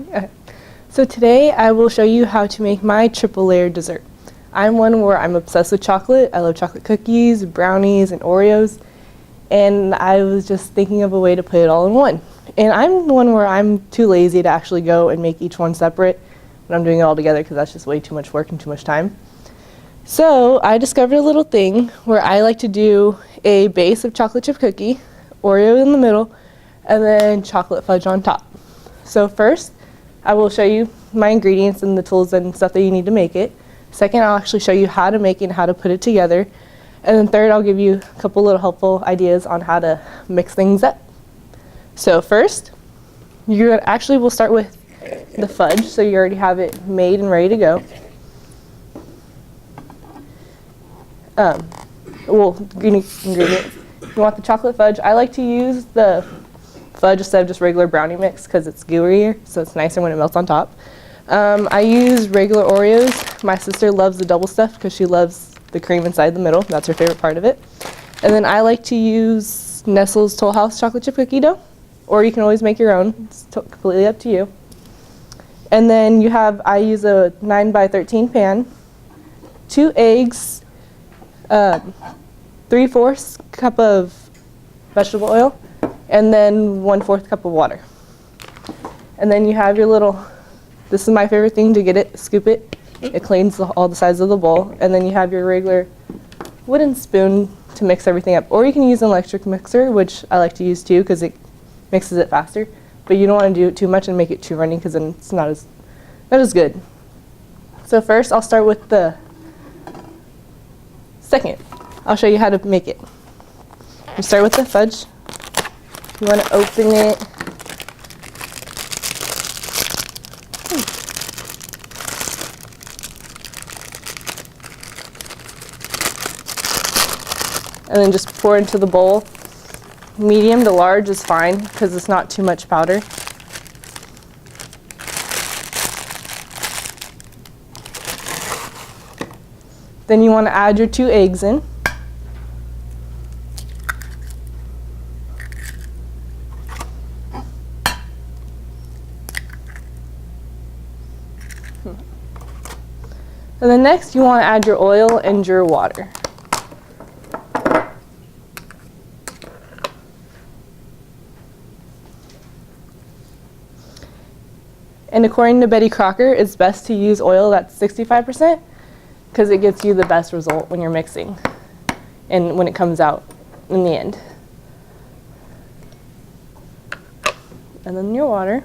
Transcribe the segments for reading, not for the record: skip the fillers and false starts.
Okay. So today I will show you how to make my triple layer dessert. I'm one where I'm obsessed with chocolate. I love chocolate cookies, brownies, and Oreos. And I was just thinking of a way to put it all in one. And I'm the one where I'm too lazy to actually go and make each one separate when I'm doing it all together because that's just way too much work and too much time. So I discovered a little thing where I like to do a base of chocolate chip cookie, Oreo in the middle, and then chocolate fudge on top. So first, I will show you my ingredients and the tools and stuff that you need to make it. Second, I'll actually show you how to make it and how to put it together. And then third, I'll give you a couple little helpful ideas on how to mix things up. So first, we'll start with the fudge, so you already have it made and ready to go. Ingredients. You want the chocolate fudge. I like to use the fudge instead of just regular brownie mix because it's gooier, so it's nicer when it melts on top. I use regular Oreos. My sister loves the double stuff because she loves the cream inside the middle. That's her favorite part of it. And then I like to use Nestle's Toll House chocolate chip cookie dough, or you can always make your own. It's completely up to you. And then I use a 9x13 pan, 2 eggs, 3/4 cup of vegetable oil, and then 1/4 cup of water. And then you have your this is my favorite thing to get it, scoop it. It cleans all the sides of the bowl. And then you have your regular wooden spoon to mix everything up. Or you can use an electric mixer, which I like to use too because it mixes it faster. But you don't want to do it too much and make it too runny because then it's not as good. So first I'll start with the second. I'll show you how to make it. You start with the fudge. You want to open it. And then just pour into the bowl. Medium to large is fine because it's not too much powder. Then you want to add your 2 eggs in. And then next you want to add your oil and your water. And according to Betty Crocker, it's best to use oil that's 65% because it gets you the best result when you're mixing and when it comes out in the end. And then your water.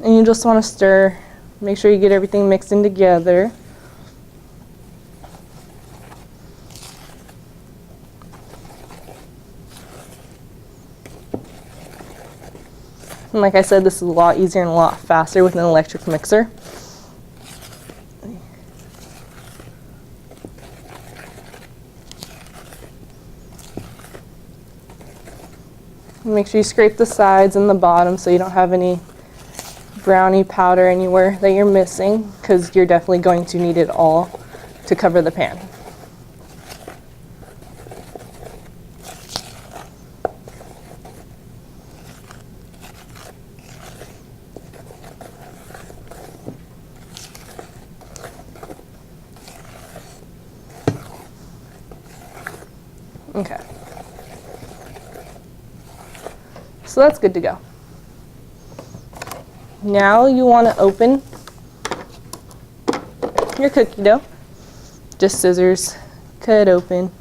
And you just want to stir. Make sure you get everything mixed in together. And like I said, this is a lot easier and a lot faster with an electric mixer. Make sure you scrape the sides and the bottom so you don't have any brownie powder anywhere that you're missing, because you're definitely going to need it all to cover the pan. Okay. So that's good to go. Now you want to open your cookie dough. Just scissors, cut it open.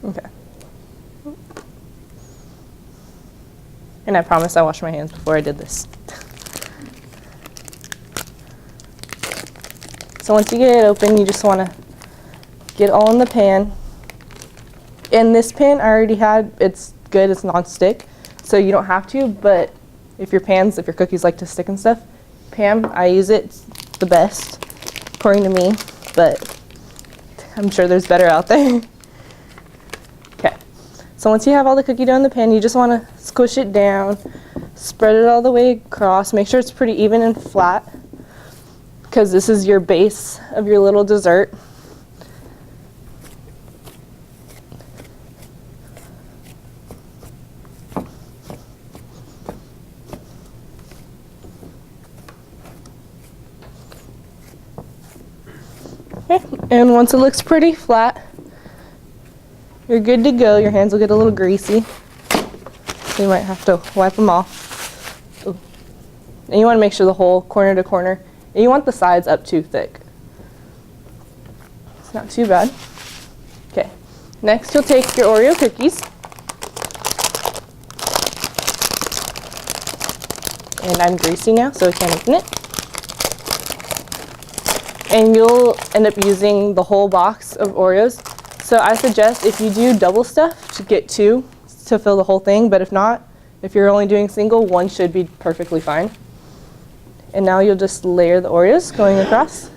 Okay. And I promise I washed my hands before I did this. So once you get it open, you just want to get it all in the pan. And this pan I already had, it's good, it's non-stick, so you don't have to, but if your cookies like to stick and stuff, Pam, I use it, it's the best, according to me, but I'm sure there's better out there. Okay, so once you have all the cookie dough in the pan, you just want to squish it down, spread it all the way across, make sure it's pretty even and flat. because this is your base of your little dessert. Okay. And once it looks pretty flat, you're good to go. Your hands will get a little greasy, so you might have to wipe them off. Ooh. And you want to make sure the whole corner to corner, and you want the sides up too thick. It's not too bad. Okay, next you'll take your Oreo cookies, and I'm greasy now, so I can't open it. And you'll end up using the whole box of Oreos. So I suggest if you do double stuff, to get 2 to fill the whole thing, but if not, if you're only doing single, 1 should be perfectly fine. And now you'll just layer the Oreos going across.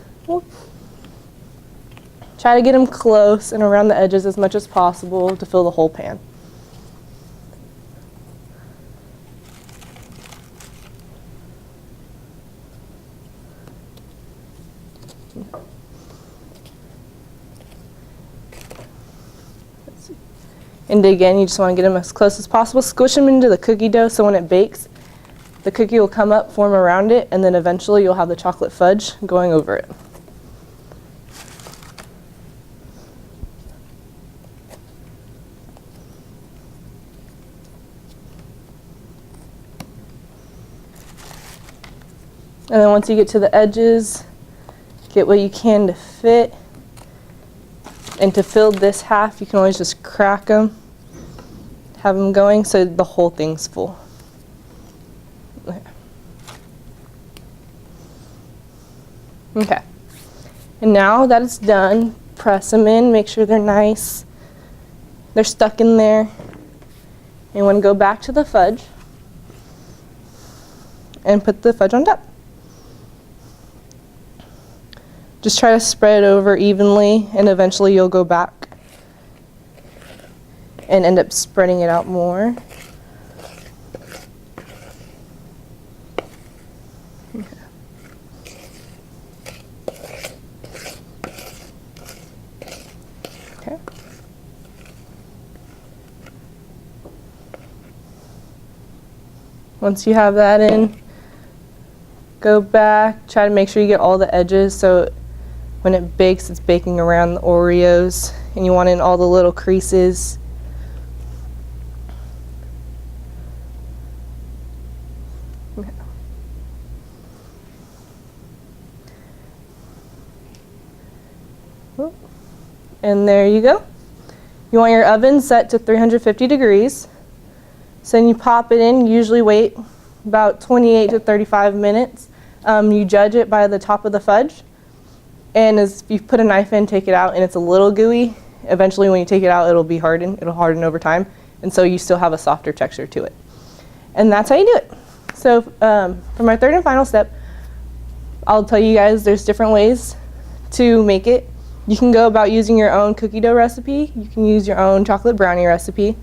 Try to get them close and around the edges as much as possible to fill the whole pan. And again, you just want to get them as close as possible. Squish them into the cookie dough so when it bakes, the cookie will come up, form around it, and then eventually you'll have the chocolate fudge going over it. And then once you get to the edges, get what you can to fit. And to fill this half, you can always just crack them, have them going so the whole thing's full. Okay. And now that it's done, press them in, make sure they're nice. They're stuck in there. And you want to go back to the fudge and put the fudge on top. Just try to spread it over evenly, and eventually you'll go back and end up spreading it out more. Okay. Once you have that in, go back, try to make sure you get all the edges so when it bakes, it's baking around the Oreos, and you want in all the little creases. And there you go. You want your oven set to 350 degrees. So then you pop it in, usually wait about 28 to 35 minutes. You judge it by the top of the fudge. And as you put a knife in, take it out, and it's a little gooey. Eventually when you take it out, it'll be hardened. It'll harden over time. And so you still have a softer texture to it. And that's how you do it. So for my third and final step, I'll tell you guys there's different ways to make it. You can go about using your own cookie dough recipe. You can use your own chocolate brownie recipe.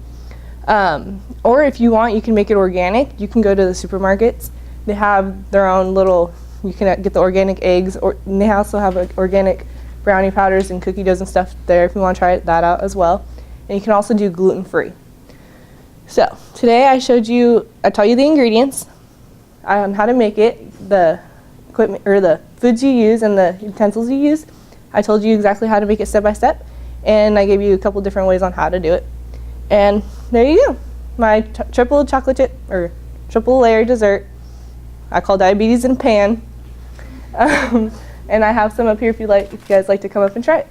Or if you want, you can make it organic. You can go to the supermarkets. They have their own little, you can get the organic eggs, and they also have organic brownie powders and cookie doughs and stuff there if you want to try that out as well. And you can also do gluten-free. So today I taught you the ingredients on how to make it, the equipment or the foods you use and the utensils you use. I told you exactly how to make it step by step, and I gave you a couple different ways on how to do it. And there you go, my triple chocolate chip or triple layer dessert. I call diabetes in a pan. And I have some up here if you guys like to come up and try it.